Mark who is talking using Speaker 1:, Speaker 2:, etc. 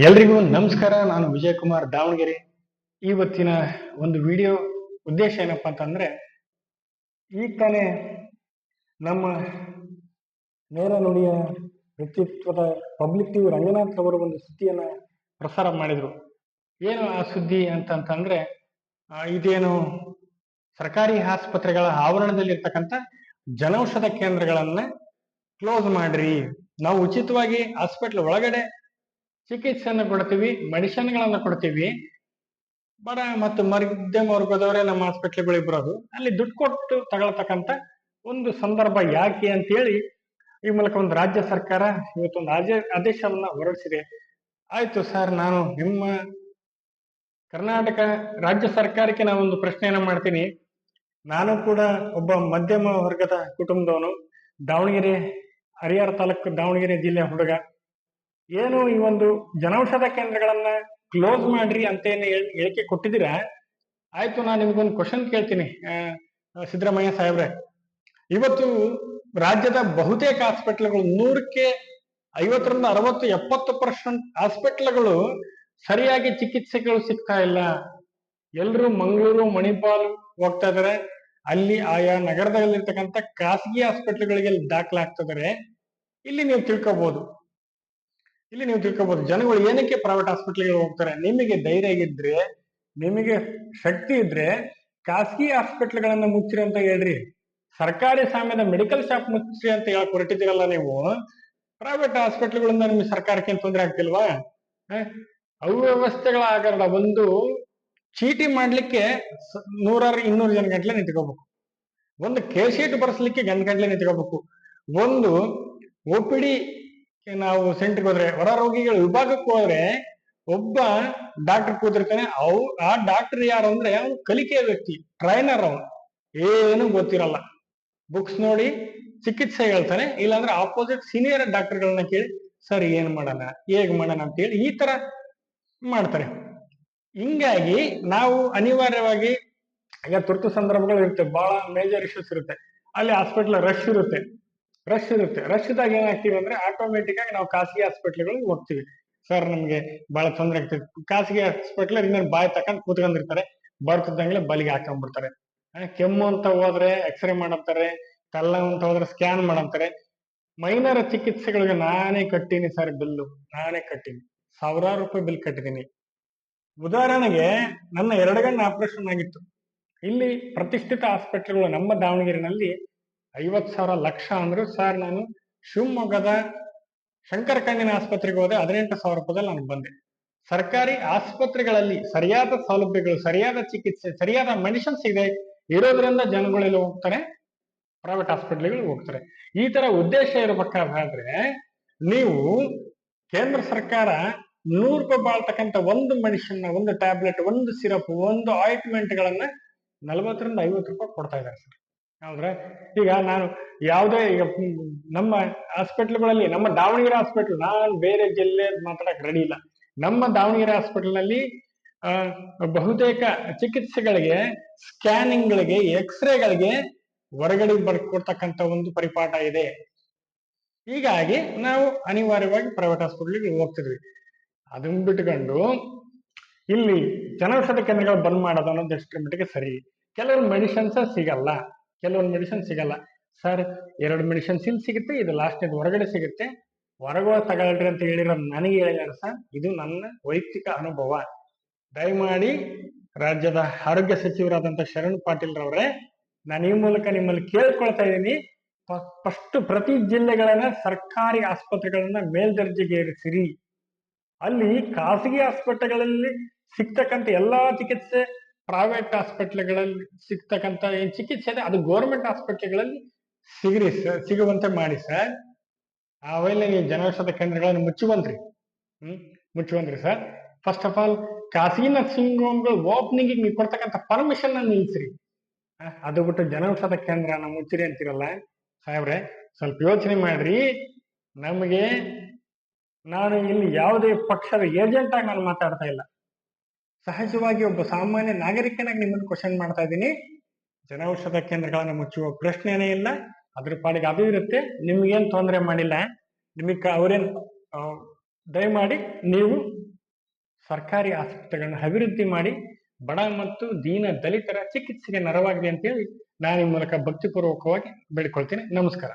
Speaker 1: ಎಲ್ರಿಗೂ ನಮಸ್ಕಾರ. ನಾನು ವಿಜಯ್ ಕುಮಾರ್ ದಾವಣಗೆರೆ. ಇವತ್ತಿನ ಒಂದು ವಿಡಿಯೋ ಉದ್ದೇಶ ಏನಪ್ಪಾ ಅಂತಂದ್ರೆ, ಈಗ ತಾನೇ ನಮ್ಮ ನೇರ ನುಡಿಯ ವ್ಯಕ್ತಿತ್ವದ ಪಬ್ಲಿಕ್ ಟಿವಿ ರಂಗನಾಥ್ ಅವರು ಒಂದು ಸುದ್ದಿಯನ್ನ ಪ್ರಸಾರ ಮಾಡಿದ್ರು. ಏನು ಆ ಸುದ್ದಿ ಅಂತಂದ್ರೆ, ಇದೇನು ಸರ್ಕಾರಿ ಆಸ್ಪತ್ರೆಗಳ ಆವರಣದಲ್ಲಿರ್ತಕ್ಕಂಥ ಜನೌಷಧ ಕೇಂದ್ರಗಳನ್ನ ಕ್ಲೋಸ್ ಮಾಡ್ರಿ, ನಾವು ಉಚಿತವಾಗಿ ಹಾಸ್ಪಿಟ್ಲ್ ಒಳಗಡೆ ಚಿಕಿತ್ಸೆಯನ್ನು ಕೊಡ್ತೀವಿ, ಮೆಡಿಸಿನ್ಗಳನ್ನ ಕೊಡ್ತೀವಿ. ಬಡ ಮತ್ತು ಮಧ್ಯಮ ವರ್ಗದವರೇ ನಮ್ಮ ಹಾಸ್ಪಿಟ್ಲ್ಗಳಿಗೆ ಬರೋದು, ಅಲ್ಲಿ ದುಡ್ಡು ಕೊಟ್ಟು ತಗೊಳ್ತಕ್ಕಂಥ ಒಂದು ಸಂದರ್ಭ ಯಾಕೆ ಅಂತೇಳಿ ಈ ಮೂಲಕ ಒಂದು ರಾಜ್ಯ ಸರ್ಕಾರ ಇವತ್ತೊಂದು ಆದೇಶವನ್ನ ಹೊರಡಿಸಿದೆ. ಆಯ್ತು ಸರ್, ನಾನು ನಿಮ್ಮ ಕರ್ನಾಟಕ ರಾಜ್ಯ ಸರ್ಕಾರಕ್ಕೆ ನಾವೊಂದು ಪ್ರಶ್ನೆಯನ್ನ ಮಾಡ್ತೀನಿ. ನಾನು ಕೂಡ ಒಬ್ಬ ಮಧ್ಯಮ ವರ್ಗದ ಕುಟುಂಬದವನು, ದಾವಣಗೆರೆ ಹರಿಹರ ತಾಲೂಕು ದಾವಣಗೆರೆ ಜಿಲ್ಲೆಯ ಹುಡುಗ. ಏನು ಈ ಒಂದು ಜನೌಷಧ ಕೇಂದ್ರಗಳನ್ನ ಕ್ಲೋಸ್ ಮಾಡ್ರಿ ಅಂತ ಹೇಳಿಕೆ ಕೊಟ್ಟಿದ್ದೀರಾ? ಆಯ್ತು, ನಾನು ನಿಮ್ಗೊಂದು ಕ್ವಶನ್ ಕೇಳ್ತೀನಿ ಸಿದ್ದರಾಮಯ್ಯ ಸಾಹೇಬ್ರೆ. ಇವತ್ತು ರಾಜ್ಯದ ಬಹುತೇಕ ಹಾಸ್ಪಿಟ್ಲ್ಗಳು 100ಕ್ಕೆ 50ರಿಂದ 60-70% ಹಾಸ್ಪಿಟ್ಲ್ಗಳು ಸರಿಯಾಗಿ ಚಿಕಿತ್ಸೆಗಳು ಸಿಗ್ತಾ ಇಲ್ಲ. ಎಲ್ರು ಮಂಗಳೂರು ಮಣಿಪಾಲ್ ಹೋಗ್ತಾ ಇದಾರೆ, ಅಲ್ಲಿ ಆಯಾ ನಗರದಲ್ಲಿರ್ತಕ್ಕಂಥ ಖಾಸಗಿ ಹಾಸ್ಪಿಟ್ಲ್ಗಳಿಗೆ ದಾಖಲಾಗ್ತಿದ್ದಾರೆ. ಇಲ್ಲಿ ನೀವು ತಿಳ್ಕೊಬಹುದು ಜನಗಳು ಏನಕ್ಕೆ ಪ್ರೈವೇಟ್ ಹಾಸ್ಪಿಟ್ಲ್ಗೆ ಹೋಗ್ತಾರೆ. ನಿಮಗೆ ಧೈರ್ಯ ಇದ್ರೆ, ನಿಮಗೆ ಶಕ್ತಿ ಇದ್ರೆ ಖಾಸಗಿ ಹಾಸ್ಪಿಟ್ಲ್ಗಳನ್ನ ಮುಚ್ಚಿರಿ ಅಂತ ಹೇಳ್ರಿ. ಸರ್ಕಾರಿ ಸ್ವಾಮ್ಯದ ಮೆಡಿಕಲ್ ಶಾಪ್ ಮುಚ್ಚಿರಿ ಅಂತ ಹೇಳಕ್ ಹೊರಟಿದ್ದೀರಲ್ಲ ನೀವು. ಪ್ರೈವೇಟ್ ಹಾಸ್ಪಿಟ್ಲ್ಗಳಿಂದ ನಿಮ್ಗೆ ಸರ್ಕಾರಕ್ಕೆ ಏನ್ ತೊಂದರೆ ಆಗ್ತಿಲ್ವಾ? ಅವ್ಯವಸ್ಥೆಗಳಾಗಲ್ಲ. ಒಂದು ಚೀಟಿ ಮಾಡ್ಲಿಕ್ಕೆ 100-200 ಜನ ಗಂಟ್ಲೆ ನಿಂತ್ಕೋಬೇಕು. ಒಂದು ಕೇಶೀಟ್ ಬರ್ಸ್ಲಿಕ್ಕೆ ಗಂಟೆ ನಿಂತ್ಕೋಬೇಕು. ಒಂದು OPD ನಾವು ಸೆಂಟರ್ಗೆ ಹೋದ್ರೆ, ಹೊರ ರೋಗಿಗಳ ವಿಭಾಗಕ್ಕೆ ಹೋದ್ರೆ ಒಬ್ಬ ಡಾಕ್ಟರ್ ಕೂತಿರ್ತಾನೆ. ಆ ಡಾಕ್ಟರ್ ಯಾರು ಅಂದ್ರೆ ಅವನು ಕಲಿಕೆಯ ವ್ಯಕ್ತಿ, ಟ್ರೈನರ್. ಅವನು ಏನು ಗೊತ್ತಿರಲ್ಲ, ಬುಕ್ಸ್ ನೋಡಿ ಚಿಕಿತ್ಸೆ ಹೇಳ್ತಾನೆ. ಇಲ್ಲಾಂದ್ರೆ ಆಪೋಸಿಟ್ ಸೀನಿಯರ್ ಡಾಕ್ಟರ್ಗಳನ್ನ ಕೇಳಿ ಸರ್ ಏನ್ ಮಾಡೋಣ, ಹೇಗ್ ಮಾಡೋಣ ಅಂತ ಹೇಳಿ ಈ ತರ ಮಾಡ್ತಾರೆ. ಹಿಂಗಾಗಿ ನಾವು ಅನಿವಾರ್ಯವಾಗಿ ಈಗ ತುರ್ತು ಸಂದರ್ಭಗಳು ಇರುತ್ತೆ, ಬಹಳ ಮೇಜರ್ ಇಶ್ಯೂಸ್ ಇರುತ್ತೆ, ಅಲ್ಲಿ ಹಾಸ್ಪಿಟಲ್ ರಶ್ ಇರುತ್ತೆ. ರಶ್ ಇದ್ದಾಗ ಏನಾಗ್ತೀವಿ ಅಂದ್ರೆ ಆಟೋಮೆಟಿಕ್ ಆಗಿ ನಾವು ಖಾಸಗಿ ಹಾಸ್ಪಿಟ್ಲ್ಗಳಿಗೆ ಹೋಗ್ತೀವಿ. ಸರ್ ನಮ್ಗೆ ಬಹಳ ತೊಂದರೆ ಆಗ್ತದೆ. ಖಾಸಗಿ ಹಾಸ್ಪಿಟ್ಲ್ ಇನ್ನೇನು ಬಾಯಿ ತಕೊಂಡ್ ಕೂತ್ಕೊಂಡಿರ್ತಾರೆ, ಬರ್ತಿದ್ದಂಗ್ಲೆ ಬಲಿಗೆ ಹಾಕೊಂಡ್ಬಿಡ್ತಾರೆ. ಕೆಮ್ಮು ಅಂತ ಹೋದ್ರೆ ಎಕ್ಸ್ರೇ ಮಾಡಂತಾರೆ, ಕಲ್ಲ ಅಂತ ಹೋದ್ರೆ ಸ್ಕ್ಯಾನ್ ಮಾಡಂತಾರೆ. ಮೈನರ್ ಚಿಕಿತ್ಸೆಗಳಿಗೆ ನಾನೇ ಕಟ್ಟಿನಿ ಸರ್ ಬಿಲ್ಲು, ನಾನೇ ಕಟ್ಟಿನಿ, ಸಾವಿರಾರು ರೂಪಾಯಿ ಬಿಲ್ ಕಟ್ಟಿದ್ದೀನಿ. ಉದಾಹರಣೆಗೆ ನನ್ನ 2 ಗಣ್ಣ ಆಪರೇಷನ್ ಆಗಿತ್ತು. ಇಲ್ಲಿ ಪ್ರತಿಷ್ಠಿತ ಹಾಸ್ಪಿಟ್ಲ್ಗಳು ನಮ್ಮ ದಾವಣಗೆರೆನಲ್ಲಿ 50,000 ಲಕ್ಷ ಅಂದ್ರು. ಸರ್ ನಾನು ಶಿವಮೊಗ್ಗದ ಶಂಕರ ಕಣ್ಣಿನ ಆಸ್ಪತ್ರೆಗೆ ಹೋದೆ, 18,000 ರೂಪಾಯಿದಲ್ಲಿ ನಾನು ಬಂದೆ. ಸರ್ಕಾರಿ ಆಸ್ಪತ್ರೆಗಳಲ್ಲಿ ಸರಿಯಾದ ಸೌಲಭ್ಯಗಳು, ಸರಿಯಾದ ಚಿಕಿತ್ಸೆ, ಸರಿಯಾದ ಮೆಡಿಸಿನ್ಸ್ ಇದೆ ಇರೋದ್ರಿಂದ ಜನಗಳೆಲ್ಲ ಹೋಗ್ತಾರೆ, ಪ್ರೈವೇಟ್ ಹಾಸ್ಪಿಟ್ಲ್ಗಳಿಗೆ ಹೋಗ್ತಾರೆ. ಈ ತರ ಉದ್ದೇಶ ಇರಬೇಕಾದ್ರೆ ನೀವು ಕೇಂದ್ರ ಸರ್ಕಾರ 100 ರೂಪಾಯಿ ಬಾಳ್ತಕ್ಕಂಥ ಒಂದು ಮೆಡಿಸಿನ್, ಒಂದು ಟ್ಯಾಬ್ಲೆಟ್, ಒಂದು ಸಿರಪ್, ಒಂದು ಆಯಿಂಟ್ಮೆಂಟ್ ಗಳನ್ನ 40-50 ರೂಪಾಯಿ ಕೊಡ್ತಾ ಇದ್ದಾರೆ ಸರ್. ಹೌದ್ರಾ? ಈಗ ನಾನು ಯಾವುದೇ ಈಗ ನಮ್ಮ ಹಾಸ್ಪಿಟ್ಲ್ಗಳಲ್ಲಿ, ನಮ್ಮ ದಾವಣಗೆರೆ ಹಾಸ್ಪಿಟ್ಲ್, ನಾನು ಬೇರೆ ಜಿಲ್ಲೆ ಮಾತಾಡಕ್ ರೆಡಿ ಇಲ್ಲ. ನಮ್ಮ ದಾವಣಗೆರೆ ಹಾಸ್ಪಿಟಲ್ನಲ್ಲಿ ಬಹುತೇಕ ಚಿಕಿತ್ಸೆಗಳಿಗೆ, ಸ್ಕ್ಯಾನಿಂಗ್ಗಳಿಗೆ, ಎಕ್ಸ್ರೇಗಳಿಗೆ ಹೊರಗಡೆ ಬರ್ಕೊಡ್ತಕ್ಕಂಥ ಒಂದು ಪರಿಪಾಠ ಇದೆ. ಹೀಗಾಗಿ ನಾವು ಅನಿವಾರ್ಯವಾಗಿ ಪ್ರೈವೇಟ್ ಹಾಸ್ಪಿಟ್ಲಿಗೆ ಹೋಗ್ತಿದ್ವಿ. ಅದನ್ನ ಬಿಟ್ಕೊಂಡು ಇಲ್ಲಿ ಜನೌಷಧ ಕೇಂದ್ರಗಳು ಬಂದ್ ಮಾಡೋದು ಅನ್ನೋದು ಎಷ್ಟರ ಮಟ್ಟಿಗೆ ಸರಿ? ಕೆಲವೊಂದು ಮೆಡಿಸಿನ್ಸ್ ಸಿಗಲ್ಲ, ಸರ್ 2 ಮೆಡಿಸಿನ್ಸ್ ಇಲ್ಲಿ ಸಿಗುತ್ತೆ, ಇದು ಲಾಸ್ಟ್ ಹೊರಗಡೆ ಸಿಗುತ್ತೆ, ಹೊರಗೆ ತಗೊಳ್ರಿ ಅಂತ ಹೇಳಿರೋದು ನನಗೆ ಹೇಳಿದಾರೆ ಸರ್. ಇದು ನನ್ನ ವೈಯಕ್ತಿಕ ಅನುಭವ. ದಯಮಾಡಿ ರಾಜ್ಯದ ಆರೋಗ್ಯ ಸಚಿವರಾದಂತ ಶರಣ್ ಪಾಟೀಲ್ ರವರೇ, ನಾನು ಈ ಮೂಲಕ ನಿಮ್ಮಲ್ಲಿ ಕೇಳ್ಕೊಳ್ತಾ ಇದ್ದೀನಿ, ಫಸ್ಟ್ ಪ್ರತಿ ಜಿಲ್ಲೆಗಳನ್ನ ಸರ್ಕಾರಿ ಆಸ್ಪತ್ರೆಗಳನ್ನ ಮೇಲ್ದರ್ಜೆಗೆ ಏರಿಸಿರಿ. ಅಲ್ಲಿ ಖಾಸಗಿ ಆಸ್ಪತ್ರೆಗಳಲ್ಲಿ ಸಿಗ್ತಕ್ಕಂಥ ಎಲ್ಲಾ ಚಿಕಿತ್ಸೆ, ಪ್ರೈವೇಟ್ ಹಾಸ್ಪಿಟ್ಲ್ಗಳಲ್ಲಿ ಸಿಗ್ತಕ್ಕಂಥ ಏನ್ ಚಿಕಿತ್ಸೆ ಇದೆ ಅದು ಗೌರ್ಮೆಂಟ್ ಹಾಸ್ಪಿಟ್ಲ್ಗಳಲ್ಲಿ ಸಿಗುವಂತೆ ಮಾಡಿ ಸರ್. ಆಮೇಲೆ ನೀವು ಜನೌಷಧ ಕೇಂದ್ರಗಳನ್ನು ಮುಚ್ಚುವಂತ್ರಿ ಸರ್. ಫಸ್ಟ್ ಆಫ್ ಆಲ್ ಖಾಸಗಿ ನರ್ಸಿಂಗ್ ಹೋಮ್ಗಳು ಓಪನಿಂಗ್ ನೀವು ಕೊಡ್ತಕ್ಕಂಥ ಪರ್ಮಿಷನ್ ನಿಲ್ಲಿಸ್ರಿ. ಅದು ಬಿಟ್ಟು ಜನೌಷಧ ಕೇಂದ್ರನ ಮುಚ್ಚಿರಿ ಅಂತಿರಲ್ಲ ಸಾಹೇಬ್ರೆ, ಸ್ವಲ್ಪ ಯೋಚನೆ ಮಾಡ್ರಿ. ನಮಗೆ, ನಾನು ಇಲ್ಲಿ ಯಾವುದೇ ಪಕ್ಷದ ಏಜೆಂಟ್ ಆಗಿ ನಾನು ಮಾತಾಡ್ತಾ ಇಲ್ಲ, ಸಹಜವಾಗಿ ಒಬ್ಬ ಸಾಮಾನ್ಯ ನಾಗರಿಕನಾಗಿ ನಿಮ್ಮನ್ನು ಕ್ವಶನ್ ಮಾಡ್ತಾ ಇದ್ದೀನಿ. ಜನೌಷಧ ಕೇಂದ್ರಗಳನ್ನು ಮುಚ್ಚುವ ಪ್ರಶ್ನೆನೇ ಇಲ್ಲ, ಅದ್ರ ಪಾಡಿಗೆ ಅದು ಇರುತ್ತೆ, ನಿಮ್ಗೇನ್ ತೊಂದರೆ ಮಾಡಿಲ್ಲ. ನಿಮಗೆ ಅವ್ರೇನ್ ದಯಮಾಡಿ ನೀವು ಸರ್ಕಾರಿ ಆಸ್ಪತ್ರೆಗಳನ್ನ ಅಭಿವೃದ್ಧಿ ಮಾಡಿ ಬಡ ಮತ್ತು ದೀನ ದಲಿತರ ಚಿಕಿತ್ಸೆಗೆ ನೆರವಾಗಲಿ ಅಂತೇಳಿ ನಾನು ಈ ಮೂಲಕ ಭಕ್ತಿಪೂರ್ವಕವಾಗಿ ಬೇಡಿಕೊಳ್ತೀನಿ. ನಮಸ್ಕಾರ.